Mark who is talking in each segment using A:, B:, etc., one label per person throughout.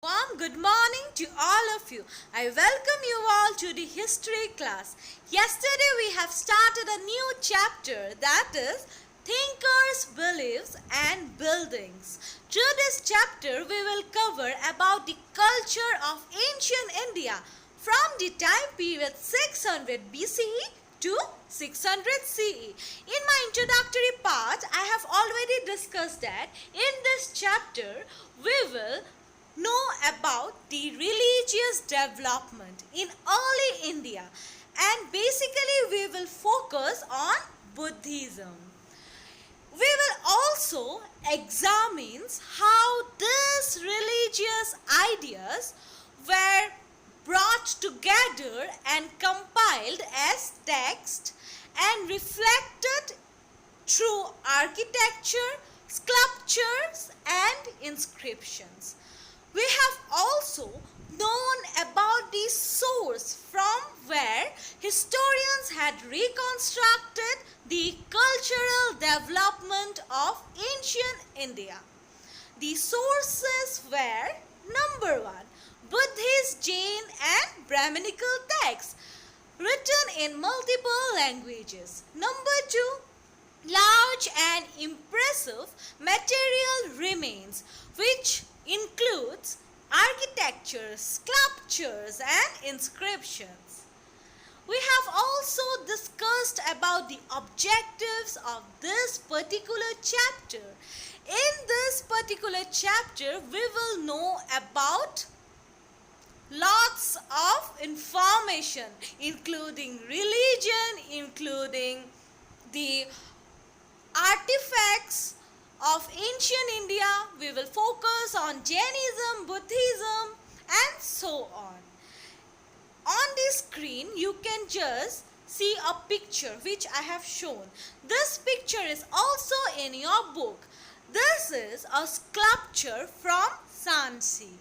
A: Warm good morning to all of you. I welcome you all to the history class. Yesterday we have started a new chapter, that is Thinkers, Beliefs and Buildings. Through this chapter we will cover about the culture of ancient India from the time period 600 BCE to 600 CE. In my introductory part, I have already discussed that in this chapter we will know about the religious development in early India, and basically we will focus on Buddhism. We will also examine how these religious ideas were brought together and compiled as text and reflected through architecture, sculptures and inscriptions. We have also known about the source from where historians had reconstructed the cultural development of ancient India. The sources were: number 1, Buddhist, Jain and Brahminical texts written in multiple languages. Number 2, large and impressive material remains, which includes architecture, sculptures and inscriptions. We have also discussed about the objectives of this particular chapter. In this particular chapter, we will know about lots of information, including religion, including the artifacts of ancient India. We will focus on Jainism, Buddhism and so on. On the screen you can just see a picture which I have shown. This picture is also in your book. This is a sculpture from Sanchi.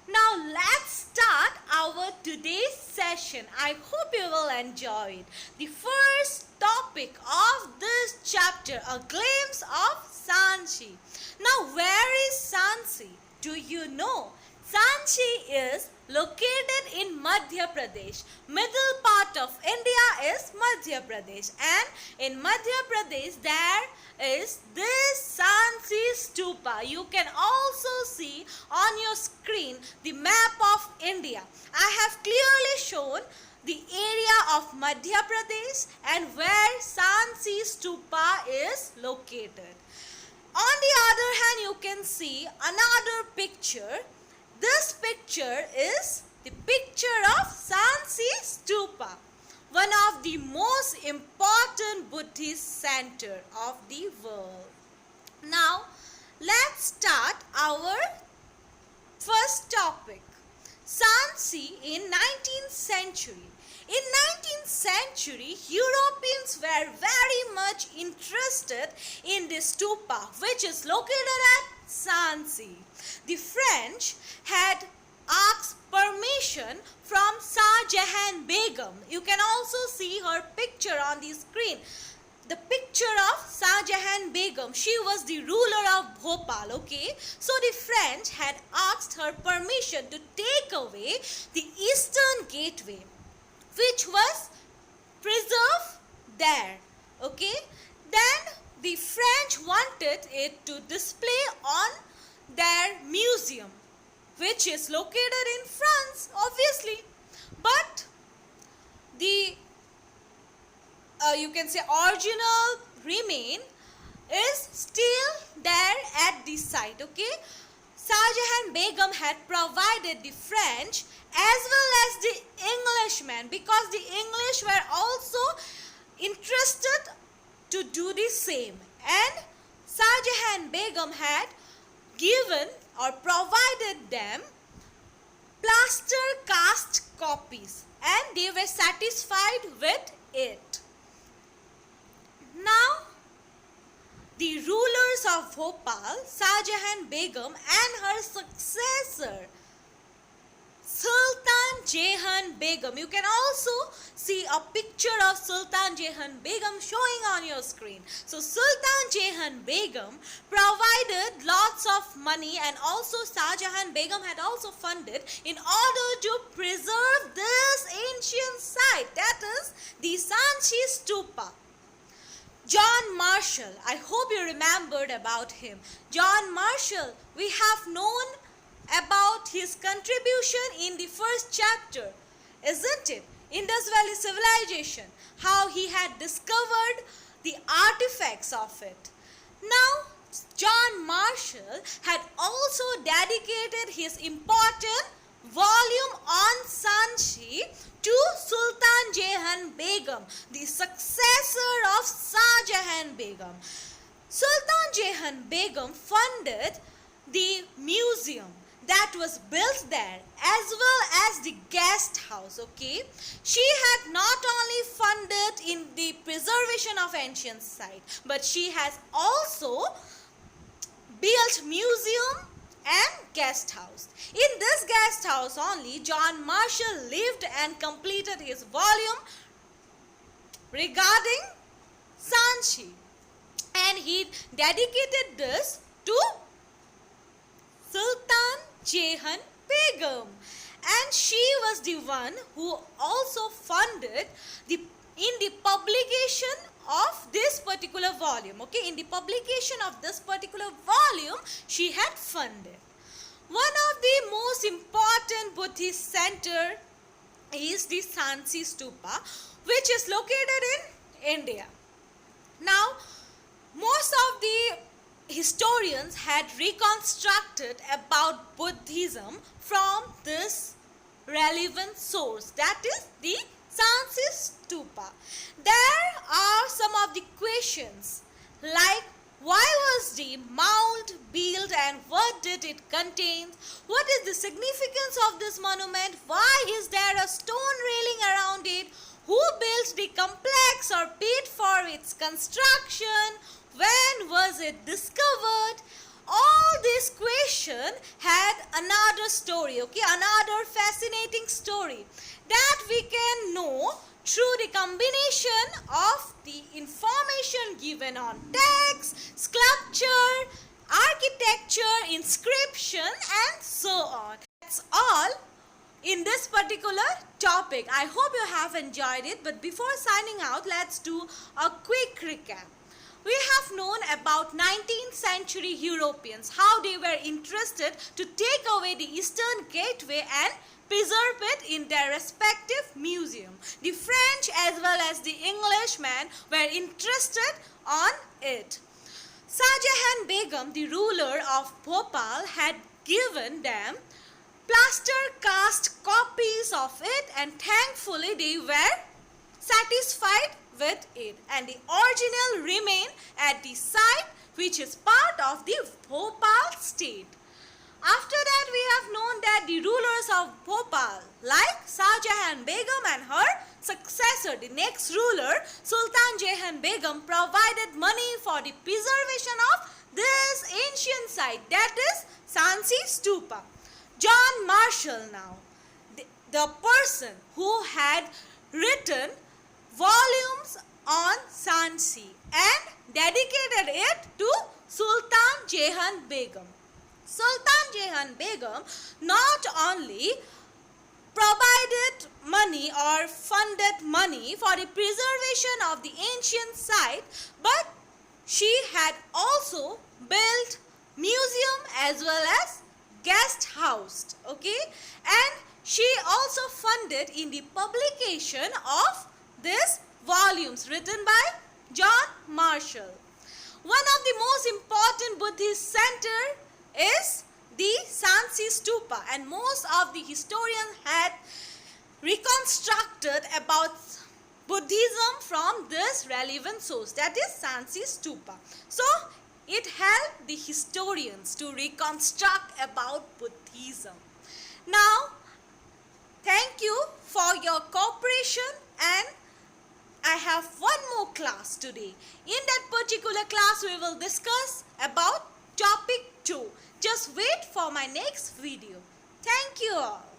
A: Now let's start our today's session. I hope you will enjoy it. The first topic of this chapter, a glimpse of Sanchi. Now where is Sanchi? Do you know? Sanchi is located in Madhya Pradesh. Middle part of India is Madhya Pradesh, and in Madhya Pradesh there is this Sanchi Stupa. You can also see on your screen the map of India. I have clearly shown the area of Madhya Pradesh and where Sanchi Stupa is located. On the other hand, you can see another picture. This picture is the picture of Sanchi Stupa, one of the most important Buddhist center of the world. Now, let's start our first topic. Sanchi in 19th century. In 19th century, Europeans were very much interested in this stupa, which is located at Sanchi. The French had asked permission from Shah Jahan Begum. You can also see her picture on the screen. The picture of Shah Jahan Begum. She was the ruler of Bhopal, okay? So the French had asked her permission to take away the eastern gateway, which was preserved there, okay? Then the French wanted it to display on their museum, which is located in France, obviously. But the you can say original remain is still there at the site, okay? Shah Jahan Begum had provided the French as well as the Englishmen, because the English were also interested to do the same, and Shah Jahan Begum had given or provided them plaster cast copies and they were satisfied with it. Now, the rulers of Bhopal, Shah Jahan Begum and her successor Sultan Jehan Begum. You can also see a picture of Sultan Jehan Begum showing on your screen. So Sultan Jehan Begum provided lots of money, and also Shah Jahan Begum had also funded in order to preserve this ancient site, that is the Sanchi Stupa. John Marshall, I hope you remembered about him. John Marshall, we have known about his contribution in the first chapter, isn't it? Indus Valley Civilization, how he had discovered the artifacts of it. Now, John Marshall had also dedicated his important volume on Sanchi to Sultan Jehan Begum, the successor of Shah Jahan Begum. Sultan Jehan Begum funded the museum that was built there, as well as the guest house. Okay, she had not only funded in the preservation of ancient site, but she has also built museum and guest house. In this guest house only, John Marshall lived and completed his volume regarding Sanchi, and he dedicated this to Sultan Jehan Begum, and she was the one who also funded in the publication of this particular volume. Okay, in the publication of this particular volume, she had funded. One of the most important Buddhist center is the Sanchi Stupa, which is located in India. Now, most of the historians had reconstructed about Buddhism from this relevant source, that is the Sanchi Stupa. There are some of the questions like, why was the mound built and what did it contain? What is the significance of this monument? Why is there a stone railing around it? Who built the complex or paid for its construction? When was it discovered? All these questions had another story, okay, another fascinating story that we can know through the combination of the information given on text, sculpture, architecture, inscription, and so on. That's all in this particular topic. I hope you have enjoyed it, but before signing out, let's do a quick recap. We have known about 19th century Europeans, how they were interested to take away the Eastern Gateway and preserve it in their respective museum. The French as well as the Englishmen were interested on it. Shah Jahan Begum, the ruler of Bhopal, had given them plaster cast copies of it, and thankfully they were satisfied with it, and the original remain at the site, which is part of the Bhopal state. After that, we have known that the rulers of Bhopal, like Shah Jahan Begum and her successor, the next ruler, Sultan Jehan Begum, provided money for the preservation of this ancient site, that is Sanchi Stupa. John Marshall now, the person who had written volumes on Sanchi and dedicated it to Sultan Jehan Begum. Sultan Jehan Begum not only provided money or funded money for the preservation of the ancient site, but she had also built museum as well as guest house, okay, and she also funded in the publication of these volumes written by John Marshall. One of the most important Buddhist center is the Sanchi Stupa, and most of the historians had reconstructed about Buddhism from this relevant source, that is Sanchi Stupa. So it helped the historians to reconstruct about Buddhism. Now, thank you for your cooperation, and I have one more class today. In that particular class, we will discuss about topic 2. Just wait for my next video. Thank you all.